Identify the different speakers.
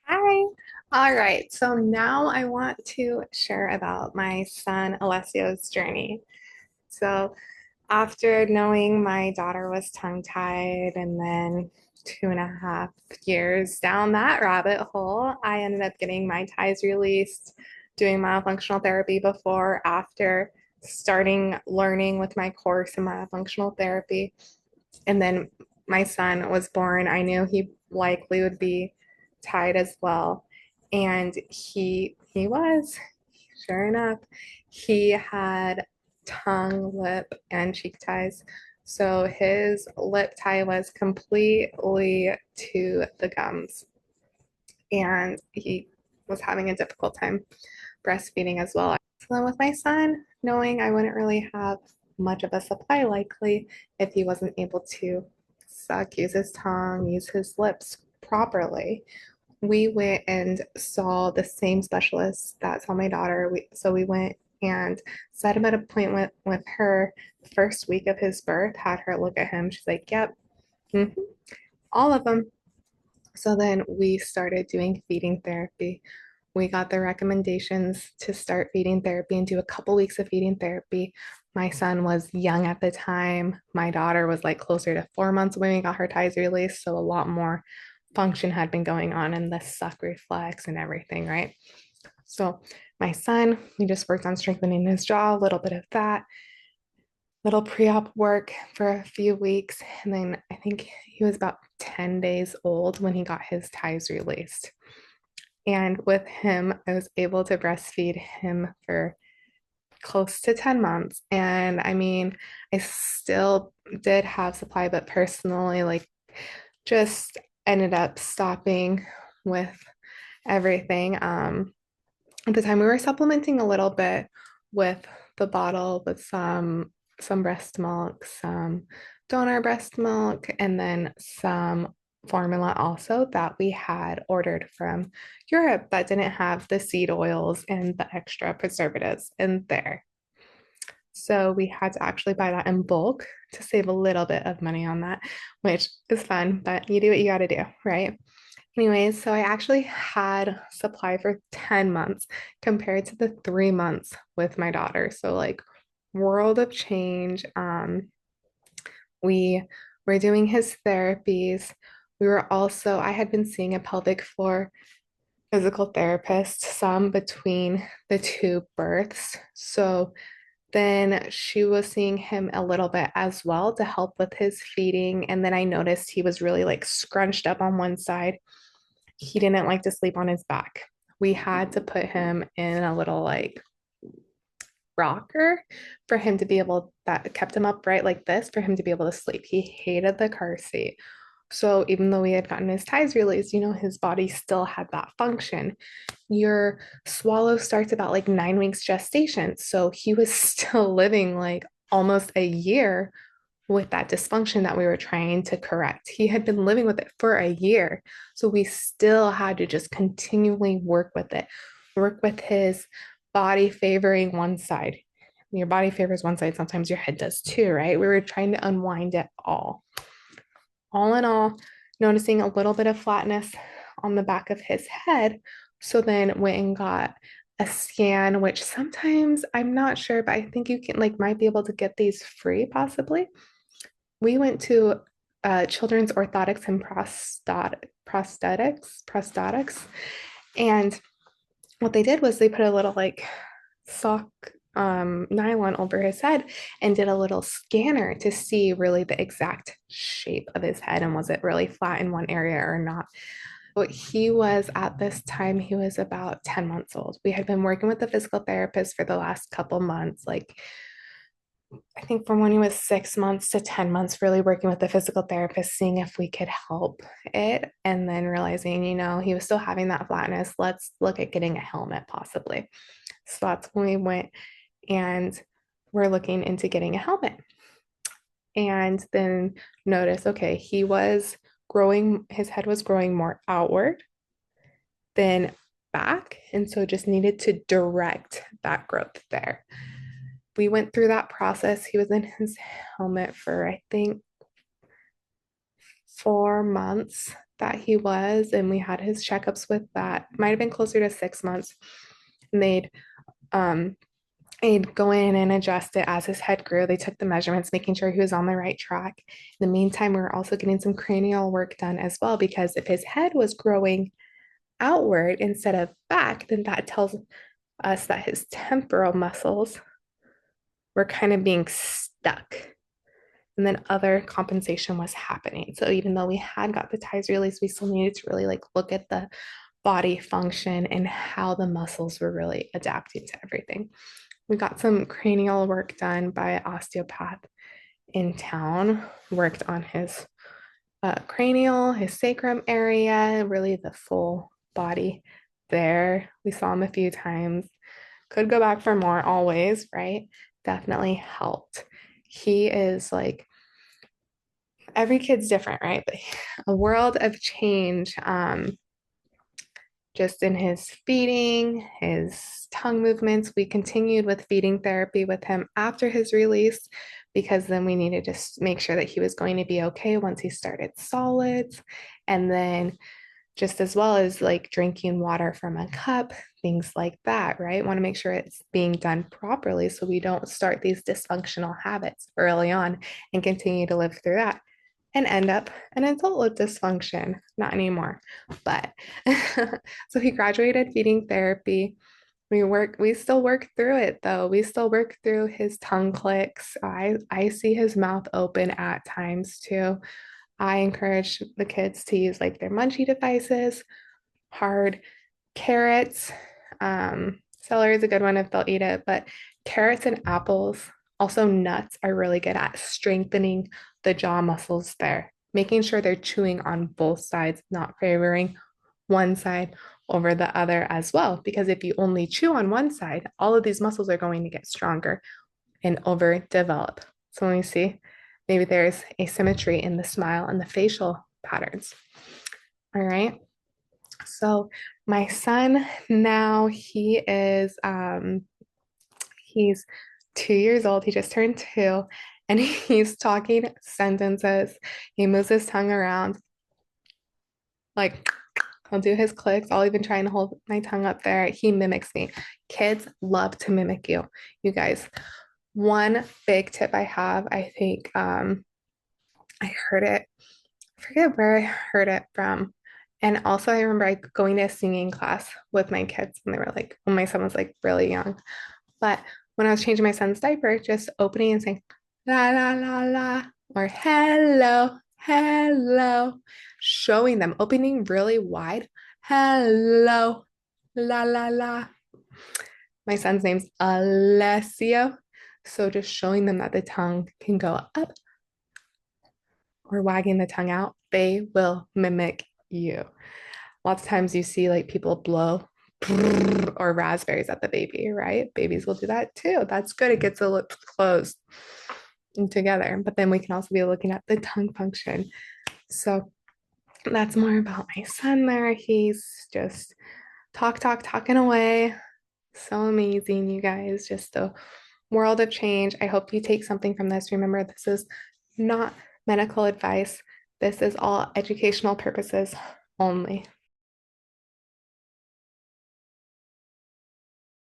Speaker 1: Hi. All right. So now I want to share about my son Alessio's journey. So after knowing my daughter was tongue-tied and then 2.5 years down that rabbit hole, I ended up getting my ties released, doing myofunctional therapy before, after starting learning with my course in myofunctional therapy. And then my son was born. I knew he likely would be tied as well. And he was, sure enough, he had tongue, lip, and cheek ties. So his lip tie was completely to the gums. And he was having a difficult time breastfeeding as well. So then with my son, knowing I wouldn't really have much of a supply likely if he wasn't able to suck, use his tongue, use his lips properly, we went and saw the same specialist that saw my daughter. So we went and set him an appointment with her the first week of his birth, had her look at him. She's like, yep, mhm, all of them. So then we started doing feeding therapy. We got the recommendations to start feeding therapy and do a couple weeks of feeding therapy. My son was young at the time. My daughter was like closer to 4 months when we got her ties released. So a lot more function had been going on in the suck reflex and everything, right? So my son, we just worked on strengthening his jaw, a little bit of that, little pre-op work for a few weeks. And then I think he was about 10 days old when he got his ties released. And with him, I was able to breastfeed him for close to 10 months. And I mean, I still did have supply, but personally, like, just ended up stopping with everything. At the time, we were supplementing a little bit with the bottle with some breast milk, some donor breast milk, and then some formula also that we had ordered from Europe that didn't have the seed oils and the extra preservatives in there. So we had to actually buy that in bulk to save a little bit of money on that, which is fun, but you do what you got to do, right? Anyways, so I actually had supply for 10 months compared to the 3 months with my daughter. So, like, world of change. We were doing his therapies. We were also, I had been seeing a pelvic floor physical therapist, some between the two births. So then she was seeing him a little bit as well to help with his feeding. And then I noticed he was really like scrunched up on one side. He didn't like to sleep on his back. We had to put him in a little like rocker for him to be able, that kept him upright like this for him to be able to sleep. He hated the car seat. So even though we had gotten his ties released, his body still had that function. Your swallow starts about like 9 weeks gestation. So he was still living like almost a year with that dysfunction that we were trying to correct. He had been living with it for a year. So we still had to just continually work with it, work with his body favoring one side. Your body favors one side, sometimes your head does too, right? We were trying to unwind it all. All in all, noticing a little bit of flatness on the back of his head. So then went and got a scan, which sometimes I'm not sure, but I think you can like might be able to get these free possibly. We went to Children's Orthotics and Prosthetics, and what they did was they put a little like sock nylon over his head and did a little scanner to see really the exact shape of his head and was it really flat in one area or not. But he was at this time, he was about 10 months old. We had been working with the physical therapist for the last couple months, like I think from when he was 6 months to 10 months, really working with the physical therapist, seeing if we could help it, and then realizing, he was still having that flatness. Let's look at getting a helmet possibly. So that's when we went and we're looking into getting a helmet. And then notice, okay, he was growing, his head was growing more outward than back. And so just needed to direct that growth there. We went through that process. He was in his helmet for, I think, 4 months that he was, and we had his checkups with that. Might have been closer to 6 months. And um they'd go in and adjust it as his head grew. They took the measurements, making sure he was on the right track. In the meantime, we were also getting some cranial work done as well, because if his head was growing outward instead of back, then that tells us that his temporal muscles were kind of being stuck. And then other compensation was happening. So even though we had got the ties released, we still needed to really like look at the body function and how the muscles were really adapting to everything. We got some cranial work done by an osteopath in town, worked on his cranial, his sacrum area, really the full body there. We saw him a few times. Could go back for more always, right? Definitely helped. He is like, every kid's different, right? But a world of change, just in his feeding, his tongue movements. We continued with feeding therapy with him after his release, because then we needed to make sure that he was going to be okay once he started solids. And then just as well as like drinking water from a cup, things like that, right? Want to make sure it's being done properly so we don't start these dysfunctional habits early on and continue to live through that and end up an adult with dysfunction. Not anymore, but so he graduated feeding therapy. We still work through it though. We still work through his tongue clicks. I see his mouth open at times too. I encourage the kids to use like their munchie devices, hard carrots. Celery is a good one if they'll eat it, but carrots and apples, also nuts, are really good at strengthening the jaw muscles there, making sure they're chewing on both sides, not favoring one side over the other as well. Because if you only chew on one side, all of these muscles are going to get stronger and overdevelop. So when we see, maybe there's asymmetry in the smile and the facial patterns. All right. So my son now, he's 2 years old. He just turned two, and he's talking sentences. He moves his tongue around, like I'll do his clicks. I'll even try and hold my tongue up there. He mimics me. Kids love to mimic you. You guys, one big tip I have, I think I heard it, I forget where I heard it from. And also I remember going to a singing class with my kids when they were like, when my son was like really young. But when I was changing my son's diaper, just opening and saying la la la la, or hello, hello, showing them, opening really wide, hello, la la la. My son's name's Alessio. So just showing them that the tongue can go up or wagging the tongue out, they will mimic you. Lots of times you see like people blow or raspberries at the baby, right? Babies will do that too. That's good. It gets the lips closed and together. But then we can also be looking at the tongue function. So that's more about my son there. He's just talking away. So amazing, you guys. Just a world of change. I hope you take something from this. Remember, this is not medical advice. This is all educational purposes only.